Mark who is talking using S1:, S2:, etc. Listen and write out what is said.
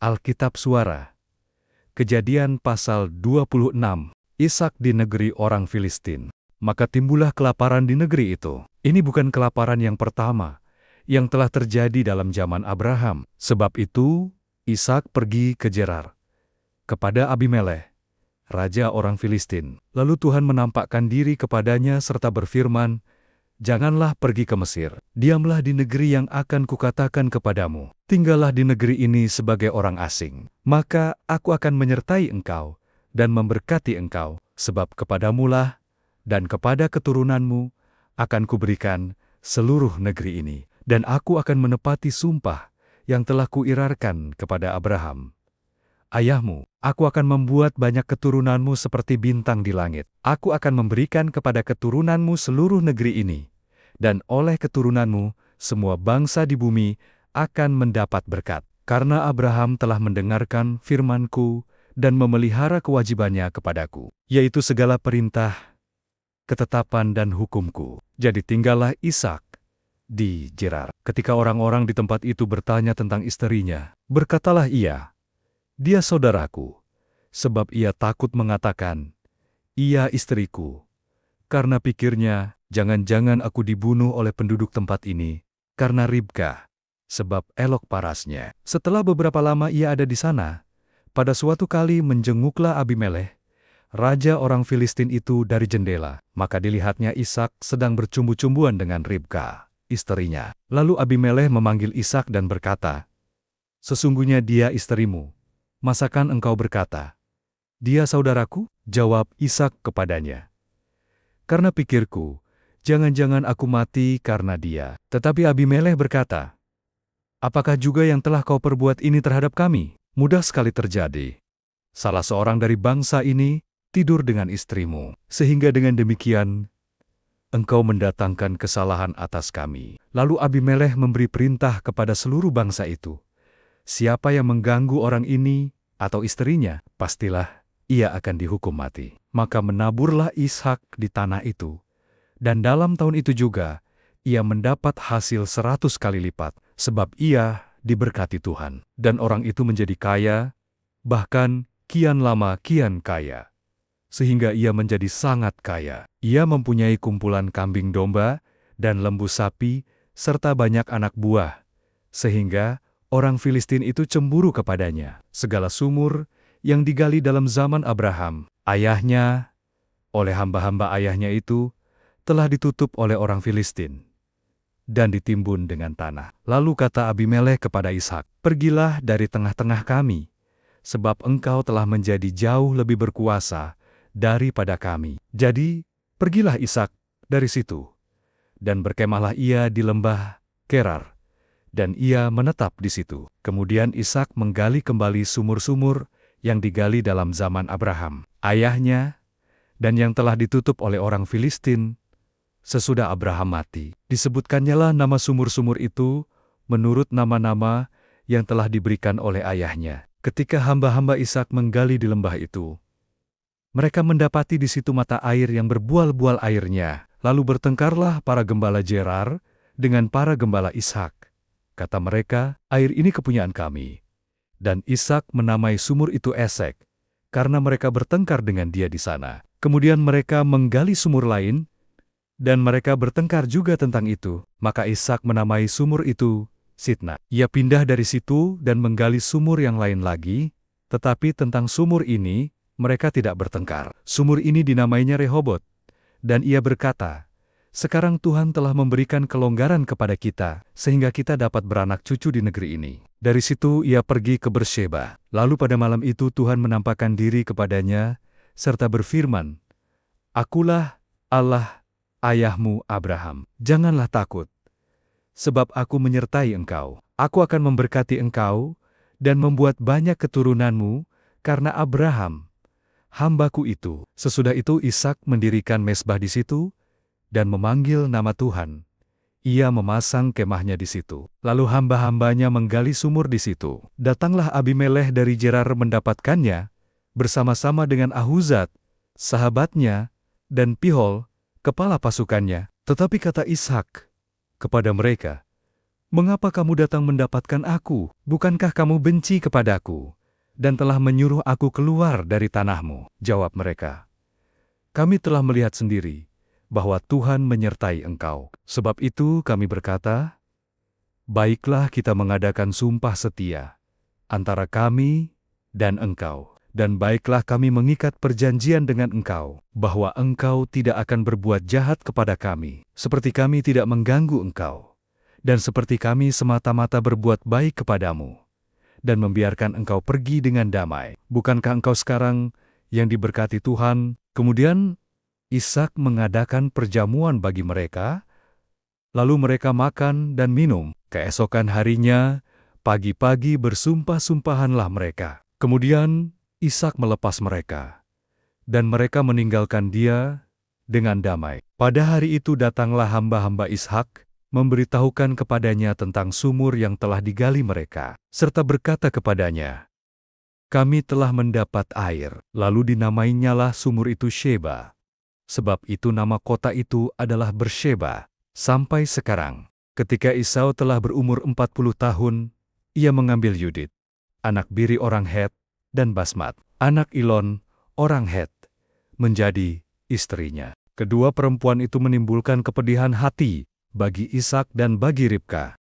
S1: Alkitab Suara. Kejadian pasal 26. Ishak di negeri orang Filistin. Maka timbullah kelaparan di negeri itu. Ini bukan kelaparan yang pertama yang telah terjadi dalam zaman Abraham. Sebab itu, Ishak pergi ke Gerar kepada Abimelekh, raja orang Filistin. Lalu Tuhan menampakkan diri kepadanya serta berfirman, "Janganlah pergi ke Mesir. Diamlah di negeri yang akan kukatakan kepadamu. Tinggallah di negeri ini sebagai orang asing. Maka aku akan menyertai engkau dan memberkati engkau, sebab kepadamulah dan kepada keturunanmu akan kuberikan seluruh negeri ini. Dan aku akan menepati sumpah yang telah kuirarkan kepada Abraham, ayahmu. Aku akan membuat banyak keturunanmu seperti bintang di langit. Aku akan memberikan kepada keturunanmu seluruh negeri ini, dan oleh keturunanmu semua bangsa di bumi akan mendapat berkat. Karena Abraham telah mendengarkan firman-Ku dan memelihara kewajibannya kepadaku, yaitu segala perintah, ketetapan dan hukum-Ku. Jadi tinggallah Ishak di Gerar. Ketika orang-orang di tempat itu bertanya tentang istrinya, berkatalah ia, "Dia saudaraku," sebab ia takut mengatakan, "Ia istriku," karena pikirnya, jangan-jangan aku dibunuh oleh penduduk tempat ini, karena Ribkah, sebab elok parasnya. Setelah beberapa lama ia ada di sana, pada suatu kali menjenguklah Abimelekh, raja orang Filistin itu dari jendela. Maka dilihatnya Ishak sedang bercumbu-cumbuan dengan Ribkah, istrinya. Lalu Abimelekh memanggil Ishak dan berkata, "Sesungguhnya dia istrimu. Masakan engkau berkata, 'Dia saudaraku'?" Jawab Ishak kepadanya, "Karena pikirku, jangan-jangan aku mati karena dia." Tetapi Abimelekh berkata, "Apakah juga yang telah kau perbuat ini terhadap kami? Mudah sekali terjadi. Salah seorang dari bangsa ini tidur dengan istrimu, sehingga dengan demikian engkau mendatangkan kesalahan atas kami." Lalu Abimelekh memberi perintah kepada seluruh bangsa itu, "Siapa yang mengganggu orang ini atau istrinya, pastilah ia akan dihukum mati." Maka menaburlah Ishak di tanah itu, dan dalam tahun itu juga ia mendapat hasil 100 kali lipat, sebab ia diberkati Tuhan. Dan orang itu menjadi kaya, bahkan kian lama kian kaya, sehingga ia menjadi sangat kaya. Ia mempunyai kumpulan kambing domba dan lembu sapi, serta banyak anak buah, sehingga orang Filistin itu cemburu kepadanya. Segala sumur yang digali dalam zaman Abraham, ayahnya, oleh hamba-hamba ayahnya itu, telah ditutup oleh orang Filistin dan ditimbun dengan tanah. Lalu kata Abimelekh kepada Ishak, "Pergilah dari tengah-tengah kami, sebab engkau telah menjadi jauh lebih berkuasa daripada kami." Jadi pergilah Ishak dari situ, dan berkemahlah ia di lembah Gerar, dan ia menetap di situ. Kemudian Ishak menggali kembali sumur-sumur yang digali dalam zaman Abraham, ayahnya, dan yang telah ditutup oleh orang Filistin sesudah Abraham mati. Disebutkannya lah nama sumur-sumur itu menurut nama-nama yang telah diberikan oleh ayahnya. Ketika hamba-hamba Ishak menggali di lembah itu, mereka mendapati di situ mata air yang berbual-bual airnya. Lalu bertengkarlah para gembala Gerar dengan para gembala Ishak. Kata mereka, "Air ini kepunyaan kami." Dan Ishak menamai sumur itu Esek, karena mereka bertengkar dengan dia di sana. Kemudian mereka menggali sumur lain, dan mereka bertengkar juga tentang itu. Maka Ishak menamai sumur itu Sitna. Ia pindah dari situ dan menggali sumur yang lain lagi, tetapi tentang sumur ini mereka tidak bertengkar. Sumur ini dinamainya Rehobot, dan ia berkata, "Sekarang Tuhan telah memberikan kelonggaran kepada kita, sehingga kita dapat beranak cucu di negeri ini." Dari situ ia pergi ke Bersheba. Lalu pada malam itu Tuhan menampakkan diri kepadanya, serta berfirman, "Akulah Allah ayahmu Abraham. Janganlah takut, sebab aku menyertai engkau. Aku akan memberkati engkau dan membuat banyak keturunanmu karena Abraham, hambaku itu." Sesudah itu Ishak mendirikan mezbah di situ dan memanggil nama Tuhan. Ia memasang kemahnya di situ. Lalu hamba-hambanya menggali sumur di situ. Datanglah Abimelekh dari Gerar mendapatkannya, bersama-sama dengan Ahuzat, sahabatnya, dan Pihol, kepala pasukannya. Tetapi kata Ishak kepada mereka, "Mengapa kamu datang mendapatkan aku? Bukankah kamu benci kepadaku dan telah menyuruh aku keluar dari tanahmu?" Jawab mereka, "Kami telah melihat sendiri bahwa Tuhan menyertai engkau. Sebab itu kami berkata, baiklah kita mengadakan sumpah setia antara kami dan engkau. Dan baiklah kami mengikat perjanjian dengan engkau, bahwa engkau tidak akan berbuat jahat kepada kami, seperti kami tidak mengganggu engkau, dan seperti kami semata-mata berbuat baik kepadamu, dan membiarkan engkau pergi dengan damai. Bukankah engkau sekarang yang diberkati Tuhan?" Kemudian Ishak mengadakan perjamuan bagi mereka, lalu mereka makan dan minum. Keesokan harinya, pagi-pagi bersumpah-sumpahanlah mereka. Kemudian Ishak melepas mereka, dan mereka meninggalkan dia dengan damai. Pada hari itu datanglah hamba-hamba Ishak, memberitahukan kepadanya tentang sumur yang telah digali mereka, serta berkata kepadanya, "Kami telah mendapat air." Lalu dinamainyalah sumur itu Sheba. Sebab itu nama kota itu adalah Bersheba sampai sekarang. Ketika Esau telah berumur 40 tahun, ia mengambil Yudit, anak Biri orang Het, dan Basmat, anak Ilon, orang Het, menjadi istrinya. Kedua perempuan itu menimbulkan kepedihan hati bagi Ishak dan bagi Ribka.